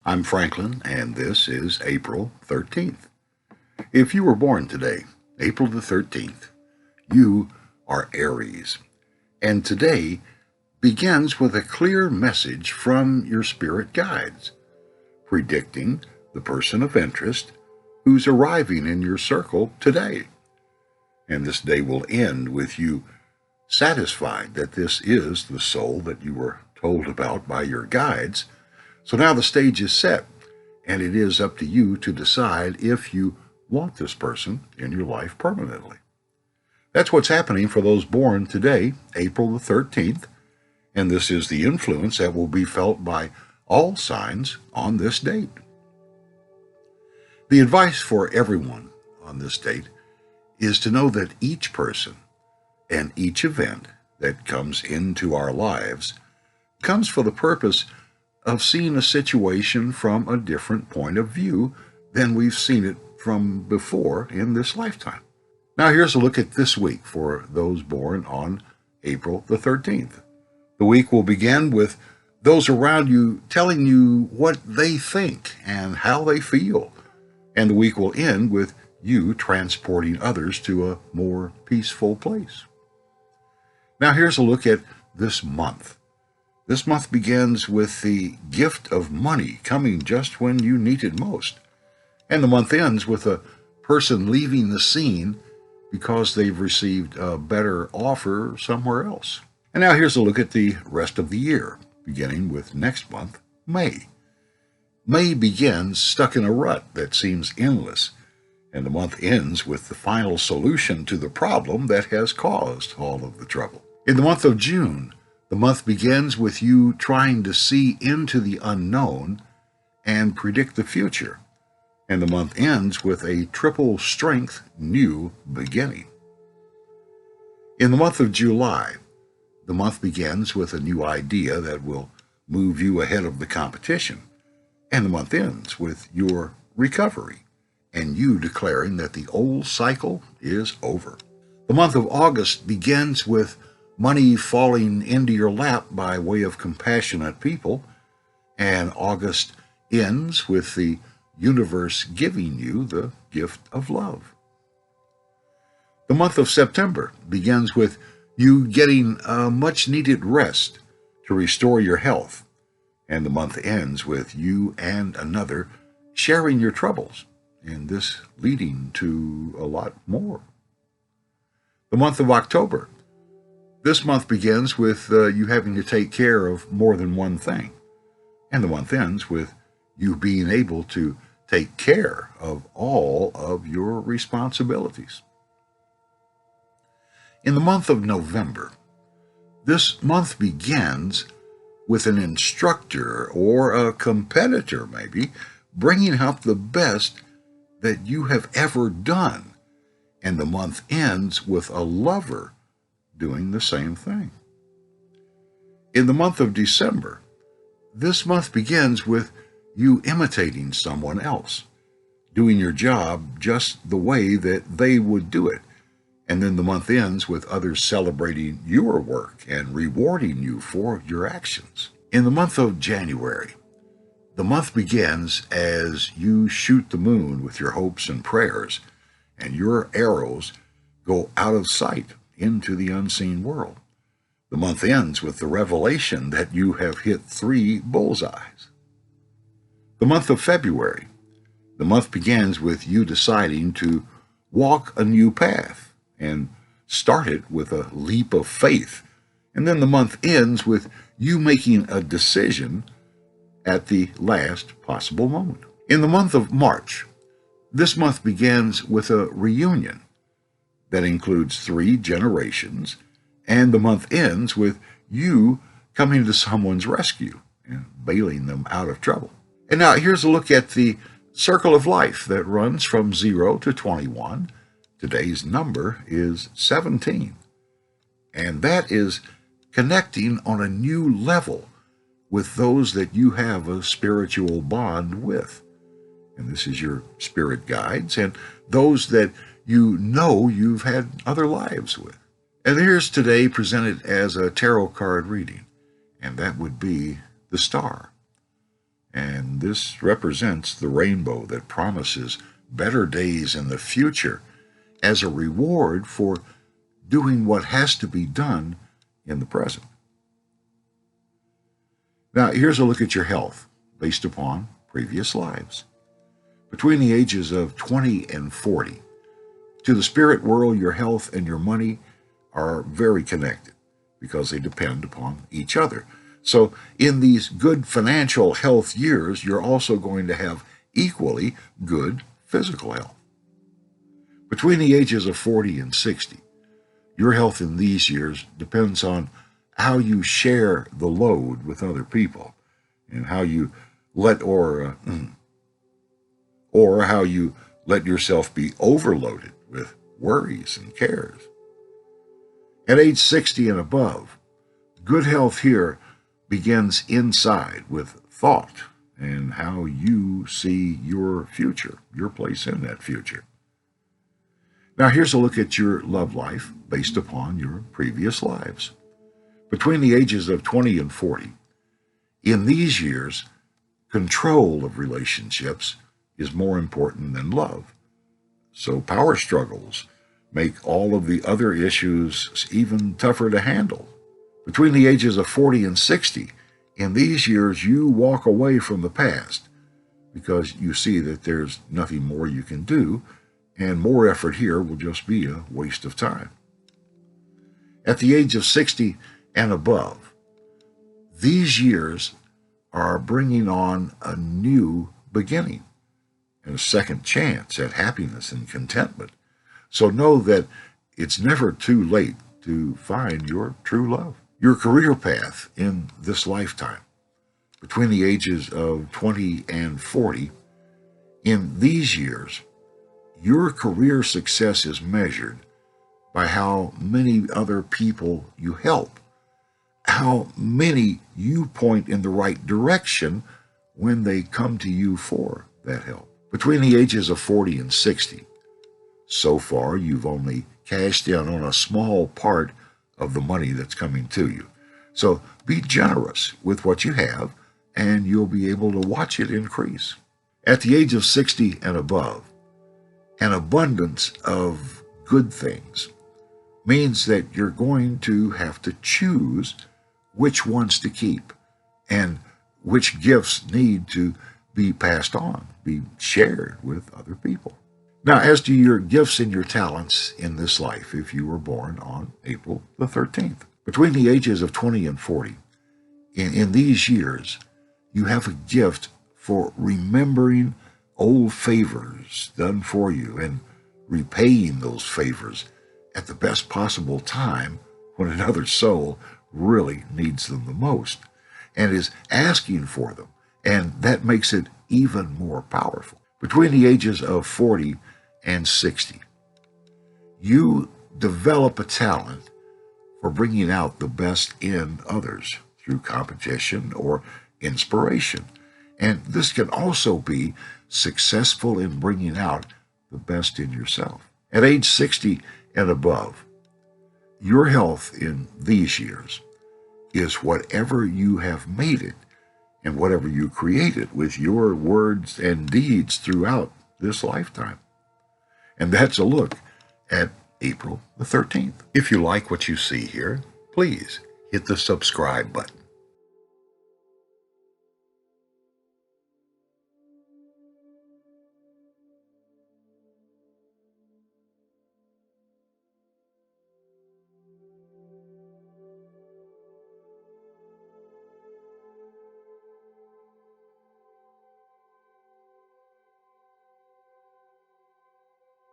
I'm Franklin, and this is April 13th. If you were born today, April the 13th, you are Aries. And today begins with a clear message from your spirit guides, predicting the person of interest who's arriving in your circle today. And this day will end with you satisfied that this is the soul that you were told about by your guides. So now the stage is set, and it is up to you to decide if you want this person in your life permanently. That's what's happening for those born today, April the 13th, and this is the influence that will be felt by all signs on this date. The advice for everyone on this date is to know that each person and each event that comes into our lives comes for the purpose of seeing a situation from a different point of view than we've seen it from before in this lifetime. Now here's a look at this week for those born on April the 13th. The week will begin with those around you telling you what they think and how they feel, and the week will end with you transporting others to a more peaceful place. Now here's a look at this month. This month begins with the gift of money coming just when you need it most. And the month ends with a person leaving the scene because they've received a better offer somewhere else. And now here's a look at the rest of the year, beginning with next month, May. May begins stuck in a rut that seems endless, and the month ends with the final solution to the problem that has caused all of the trouble. In the month of June, the month begins with you trying to see into the unknown and predict the future, and the month ends with a triple strength new beginning. In the month of July, the month begins with a new idea that will move you ahead of the competition, and the month ends with your recovery and you declaring that the old cycle is over. The month of August begins with money falling into your lap by way of compassionate people, and August ends with the universe giving you the gift of love. The month of September begins with you getting a much-needed rest to restore your health, and the month ends with you and another sharing your troubles, and this leading to a lot more. The month of October. This month begins with you having to take care of more than one thing, and the month ends with you being able to take care of all of your responsibilities. In the month of November, this month begins with an instructor or a competitor maybe bringing out the best that you have ever done, and the month ends with a lover doing the same thing. In the month of December, this month begins with you imitating someone else, doing your job just the way that they would do it, and then the month ends with others celebrating your work and rewarding you for your actions. In the month of January, the month begins as you shoot the moon with your hopes and prayers, and your arrows go out of sight into the unseen world. The month ends with the revelation that you have hit 3 bullseyes. The month of February. The month begins with you deciding to walk a new path and start it with a leap of faith. And then the month ends with you making a decision at the last possible moment. In the month of March, this month begins with a reunion that includes 3 generations, and the month ends with you coming to someone's rescue and bailing them out of trouble. And now here's a look at the circle of life that runs from 0 to 21. Today's number is 17, and that is connecting on a new level with those that you have a spiritual bond with. And this is your spirit guides and those that you know you've had other lives with. And here's today presented as a tarot card reading, and that would be the star. And this represents the rainbow that promises better days in the future as a reward for doing what has to be done in the present. Now, here's a look at your health based upon previous lives. Between the ages of 20 and 40, to the spirit world, your health and your money are very connected because they depend upon each other. So in these good financial health years, you're also going to have equally good physical health. Between the ages of 40 and 60, your health in these years depends on how you share the load with other people and how you let or how you let yourself be overloaded with worries and cares. At age 60 and above, good health here begins inside with thought and how you see your future, your place in that future. Now here's a look at your love life based upon your previous lives. Between the ages of 20 and 40, in these years, control of relationships is more important than love. So power struggles make all of the other issues even tougher to handle. Between the ages of 40 and 60, in these years, you walk away from the past because you see that there's nothing more you can do, and more effort here will just be a waste of time. At the age of 60 and above, these years are bringing on a new beginning and a second chance at happiness and contentment. So know that it's never too late to find your true love. Your career path in this lifetime, between the ages of 20 and 40, in these years, your career success is measured by how many other people you help, how many you point in the right direction when they come to you for that help. Between the ages of 40 and 60, so far you've only cashed in on a small part of the money that's coming to you. So be generous with what you have, and you'll be able to watch it increase. At the age of 60 and above, an abundance of good things means that you're going to have to choose which ones to keep and which gifts need to be passed on, be shared with other people. Now, as to your gifts and your talents in this life, if you were born on April the 13th, between the ages of 20 and 40, in these years, you have a gift for remembering old favors done for you and repaying those favors at the best possible time when another soul really needs them the most and is asking for them. And that makes it even more powerful. Between the ages of 40 and 60, you develop a talent for bringing out the best in others through competition or inspiration. And this can also be successful in bringing out the best in yourself. At age 60 and above, your health in these years is whatever you have made it and whatever you created with your words and deeds throughout this lifetime. And that's a look at April the 13th. If you like what you see here, please hit the subscribe button.